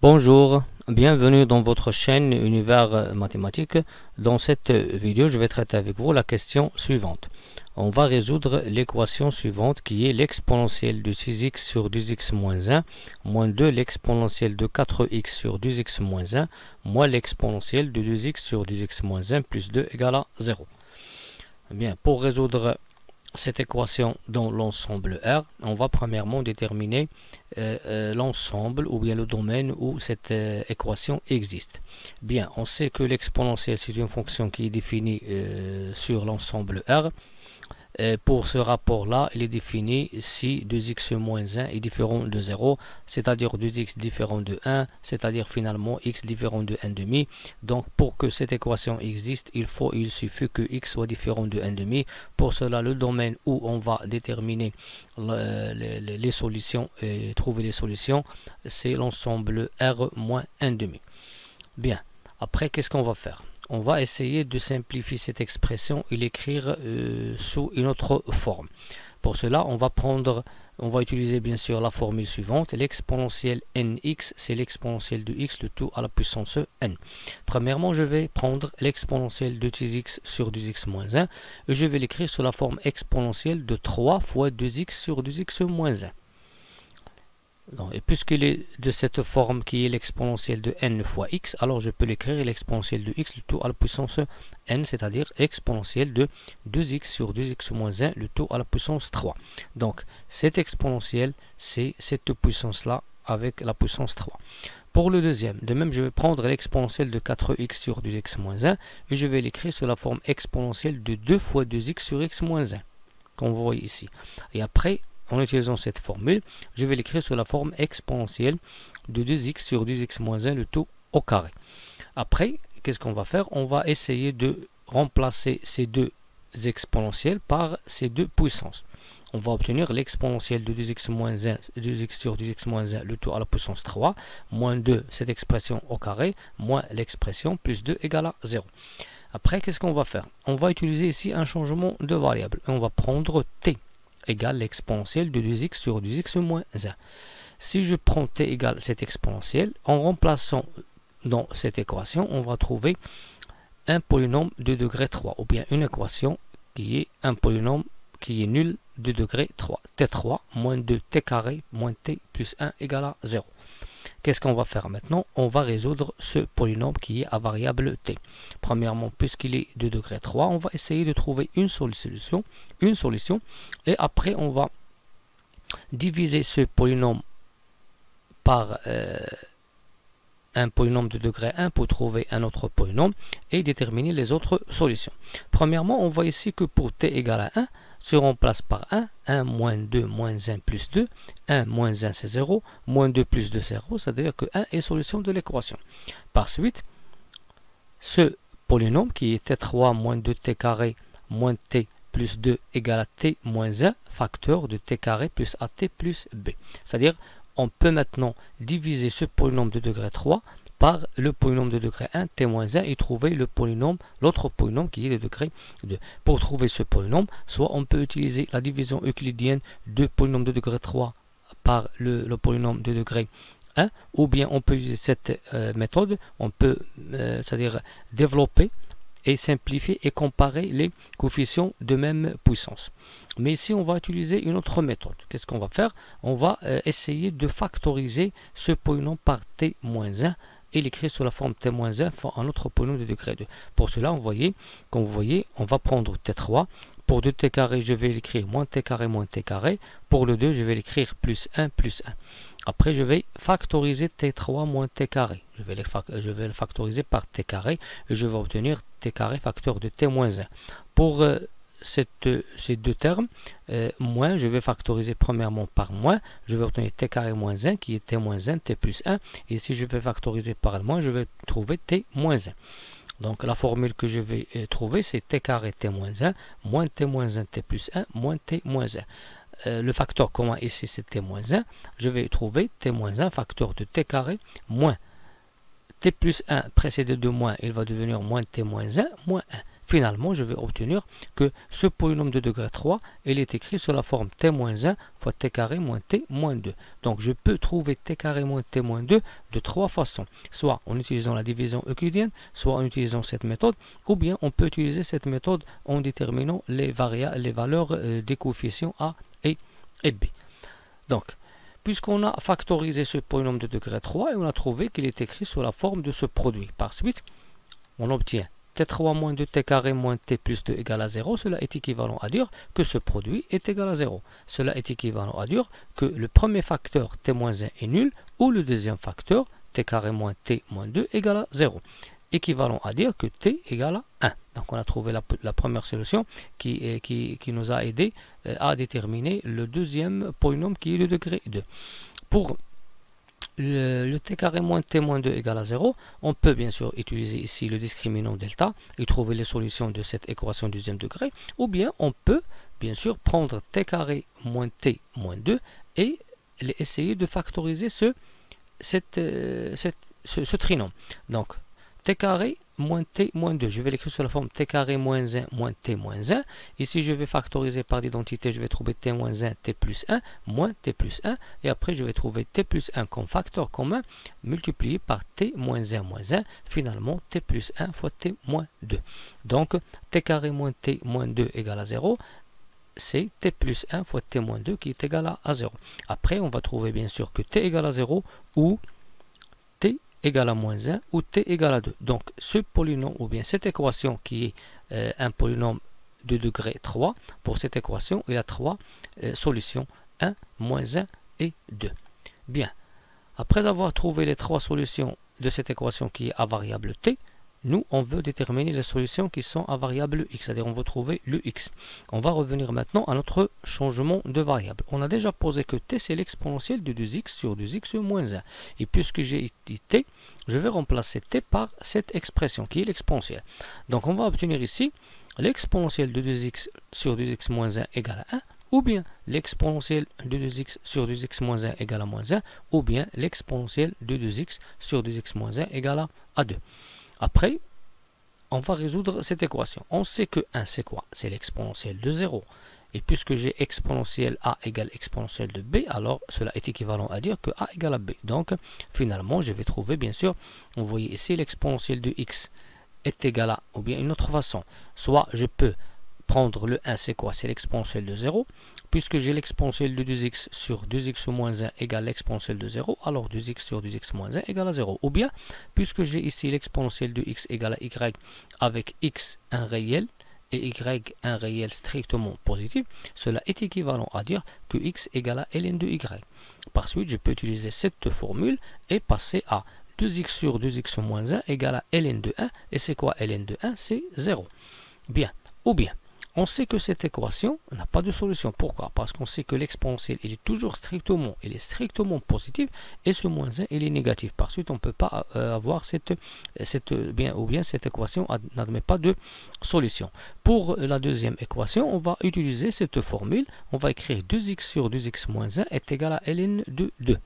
Bonjour, bienvenue dans votre chaîne Univers Mathématique. Dans cette vidéo, je vais traiter avec vous la question suivante. On va résoudre l'équation suivante qui est l'exponentielle de 6x sur 2x moins 1 moins 2 l'exponentielle de 4x sur 2x moins 1 moins l'exponentielle de 2x sur 2x moins 1 plus 2 égale à 0. Bien, pour résoudre cette équation dans l'ensemble R, on va premièrement déterminer l'ensemble ou bien le domaine où cette équation existe. Bien, on sait que l'exponentielle c'est une fonction qui est définie sur l'ensemble R. Pour ce rapport-là, il est défini si 2x moins 1 est différent de 0, c'est-à-dire 2x différent de 1, c'est-à-dire finalement x différent de 1,5. Donc pour que cette équation existe, il suffit que x soit différent de 1,5. Pour cela, le domaine où on va déterminer les solutions et trouver les solutions, c'est l'ensemble R moins 1,5. Bien, après qu'est-ce qu'on va faire? On va essayer de simplifier cette expression et l'écrire sous une autre forme. Pour cela, on va utiliser bien sûr la formule suivante. L'exponentielle nx, c'est l'exponentielle de x, le tout à la puissance n. Premièrement, je vais prendre l'exponentielle de 6x sur 2x moins 1 et je vais l'écrire sous la forme exponentielle de 3 fois 2x sur 2x moins 1. Et puisqu'il est de cette forme qui est l'exponentielle de n fois x, alors je peux l'écrire l'exponentielle de x, le tout à la puissance n, c'est-à-dire exponentielle de 2x sur 2x moins 1, le tout à la puissance 3. Donc, cette exponentielle, c'est cette puissance-là avec la puissance 3. Pour le deuxième, de même, je vais prendre l'exponentielle de 4x sur 2x moins 1, et je vais l'écrire sous la forme exponentielle de 2 fois 2x sur x moins 1, comme vous voyez ici. Et après, en utilisant cette formule, je vais l'écrire sous la forme exponentielle de 2x sur 2x moins 1, le tout au carré. Après, qu'est-ce qu'on va faire? On va essayer de remplacer ces deux exponentielles par ces deux puissances. On va obtenir l'exponentielle de 2x moins 1, 2x sur 2x moins 1, le tout à la puissance 3, moins 2, cette expression au carré, moins l'expression plus 2 égale à 0. Après, qu'est-ce qu'on va faire? On va utiliser ici un changement de variable. On va prendre t égale l'exponentielle de 2x sur 2x moins 1. Si je prends t égale cette exponentielle, en remplaçant dans cette équation, on va trouver un polynôme de degré 3, ou bien une équation qui est un polynôme qui est nul de degré 3. t3 moins 2t carré moins t plus 1 égale à 0. Qu'est-ce qu'on va faire maintenant? On va résoudre ce polynôme qui est à variable t. Premièrement, puisqu'il est de degré 3, on va essayer de trouver une solution, et après on va diviser ce polynôme par un polynôme de degré 1 pour trouver un autre polynôme et déterminer les autres solutions. Premièrement, on voit ici que pour t égale à 1, se remplace par 1, 1 moins 2 moins 1 plus 2, 1 moins 1 c'est 0, moins 2 plus 2 c'est 0, c'est-à-dire que 1 est solution de l'équation. Par suite, ce polynôme qui est t3 moins 2t carré moins t plus 2 égale à t moins 1, facteur de t carré plus at plus b. C'est-à-dire, on peut maintenant diviser ce polynôme de degré 3 par le polynôme de degré 1, t-1, et trouver le polynôme, l'autre polynôme qui est de degré 2. Pour trouver ce polynôme, soit on peut utiliser la division euclidienne de polynôme de degré 3 par le polynôme de degré 1, ou bien on peut utiliser cette méthode, on peut c'est-à-dire développer et simplifier et comparer les coefficients de même puissance. Mais ici, on va utiliser une autre méthode. Qu'est-ce qu'on va faire? On va essayer de factoriser ce polynôme par t-1 et l'écrire sous la forme t-1 un autre polynôme de degré 2. Pour cela, comme vous voyez, on va prendre t3. Pour 2t carré, je vais l'écrire moins t carré moins t carré. Pour le 2, je vais l'écrire plus 1 plus 1. Après, je vais factoriser t3 moins t carré. Je vais le factoriser par t carré et je vais obtenir t carré facteur de t-1. Pour ces deux termes, moins, je vais factoriser premièrement par moins, je vais obtenir t carré moins 1 qui est t-1, t plus 1, et si je vais factoriser par le moins, je vais trouver t-1. Donc la formule que je vais trouver, c'est t carré t-1, moins t-1 t plus 1, moins t-1. Le facteur commun ici, c'est t-1, je vais trouver t-1 facteur de t carré moins t plus 1 précédé de moins, il va devenir moins t-1, moins 1. finalement, je vais obtenir que ce polynôme de degré 3, il est écrit sous la forme t-1 fois t carré moins t moins 2. Donc, je peux trouver t carré moins t moins 2 de trois façons. Soit en utilisant la division euclidienne, soit en utilisant cette méthode, ou bien on peut utiliser cette méthode en déterminant les valeurs des coefficients a et b. Donc, puisqu'on a factorisé ce polynôme de degré 3 et on a trouvé qu'il est écrit sous la forme de ce produit. Par suite, on obtient t3 moins 2t carré moins t plus 2 égale à 0. Cela est équivalent à dire que ce produit est égal à 0. Cela est équivalent à dire que le premier facteur t moins 1 est nul ou le deuxième facteur t carré moins t moins 2 égale à 0. Équivalent à dire que t égale à 1. Donc on a trouvé la première solution qui nous a aidé à déterminer le deuxième polynôme qui est le degré 2. Pour le t carré moins t moins 2 égale à 0, on peut bien sûr utiliser ici le discriminant delta et trouver les solutions de cette équation du deuxième degré, ou bien on peut bien sûr prendre t carré moins t moins 2 et essayer de factoriser ce trinôme. Donc t carré moins t moins 2, je vais l'écrire sous la forme t carré moins 1 moins t moins 1. Ici, je vais factoriser par l'identité, je vais trouver t moins 1, t plus 1, moins t plus 1. Et après, je vais trouver t plus 1 comme facteur commun, multiplié par t moins 1 moins 1. Finalement, t plus 1 fois t moins 2. Donc, t carré moins t moins 2 égale à 0. C'est t plus 1 fois t moins 2 qui est égal à 0. Après, on va trouver bien sûr que t égale à 0 ou t égale à moins 1 ou t égale à 2. Donc ce polynôme ou bien cette équation qui est un polynôme de degré 3, pour cette équation il y a trois solutions, 1, moins 1 et 2. Bien, après avoir trouvé les trois solutions de cette équation qui est à variable t, nous on veut déterminer les solutions qui sont à variable x, c'est-à-dire on veut trouver le x. On va revenir maintenant à notre changement de variable. On a déjà posé que t c'est l'exponentielle de 2x sur 2x moins 1. Et puisque j'ai dit t, je vais remplacer t par cette expression qui est l'exponentielle. Donc on va obtenir ici l'exponentielle de 2x sur 2x moins 1 égale à 1, ou bien l'exponentielle de 2x sur 2x moins 1 égale à moins 1, ou bien l'exponentielle de 2x sur 2x moins 1 égale à 2. Après, on va résoudre cette équation. On sait que 1 c'est quoi? C'est l'exponentielle de 0. Et puisque j'ai exponentielle a égale exponentielle de b, alors cela est équivalent à dire que a égale à b. Donc, finalement, je vais trouver, bien sûr, vous voyez ici, l'exponentielle de x est égale à, ou bien une autre façon. Soit je peux prendre le 1, c'est quoi? C'est l'exponentielle de 0. Puisque j'ai l'exponentielle de 2x sur 2x moins 1 égale l'exponentielle de 0, alors 2x sur 2x moins 1 égale à 0. Ou bien, puisque j'ai ici l'exponentielle de x égale à y avec x un réel et y un réel strictement positif, cela est équivalent à dire que x égale à ln de y. Par suite, je peux utiliser cette formule et passer à 2x sur 2x moins 1 égale à ln de 1. Et c'est quoi ln de 1? C'est 0. Bien. Ou bien, on sait que cette équation n'a pas de solution. Pourquoi? Parce qu'on sait que l'exponentielle est toujours strictement positif et ce moins 1 il est négatif. Par suite, on ne peut pas avoir cette équation n'admet pas de solution. Pour la deuxième équation, on va utiliser cette formule. On va écrire 2x sur 2x moins 1 est égal à ln de 2.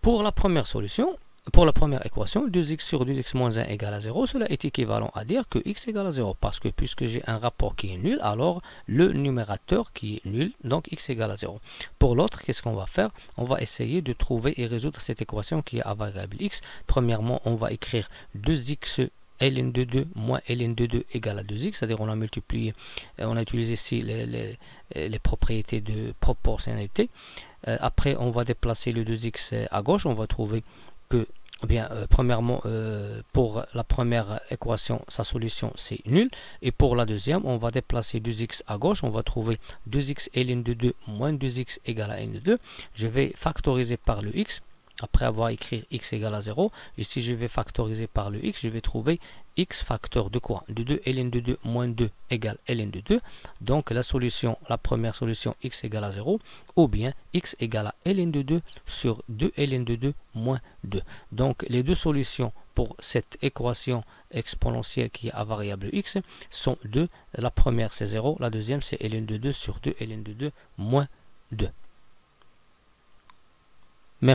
Pour la première solution, pour la première équation, 2x sur 2x moins 1 égale à 0, cela est équivalent à dire que x égale à 0. Parce que puisque j'ai un rapport qui est nul, alors le numérateur qui est nul, donc x égale à 0. Pour l'autre, qu'est-ce qu'on va faire? On va essayer de trouver et résoudre cette équation qui est à variable x. Premièrement, on va écrire 2x ln de 2 moins ln de 2 égale à 2x, c'est-à-dire on a multiplié, on a utilisé ici les propriétés de proportionnalité. Après, on va déplacer le 2x à gauche, on va trouver que, premièrement, pour la première équation, sa solution c'est nul. Et pour la deuxième, on va déplacer 2x à gauche. On va trouver 2x ln de 2 moins 2x égale à n de 2. Je vais factoriser par le x. Après avoir écrit x égale à 0. Ici, je vais factoriser par le x. Je vais trouver x facteur de quoi? De 2 ln de 2 moins 2 égale ln de 2. Donc la solution, la première solution, x égale à 0. Ou bien x égale à ln de 2 sur 2 ln de 2 moins 2. Donc les deux solutions pour cette équation exponentielle qui est à variable x sont 2. La première c'est 0. La deuxième c'est ln de 2 sur 2 ln de 2 moins 2.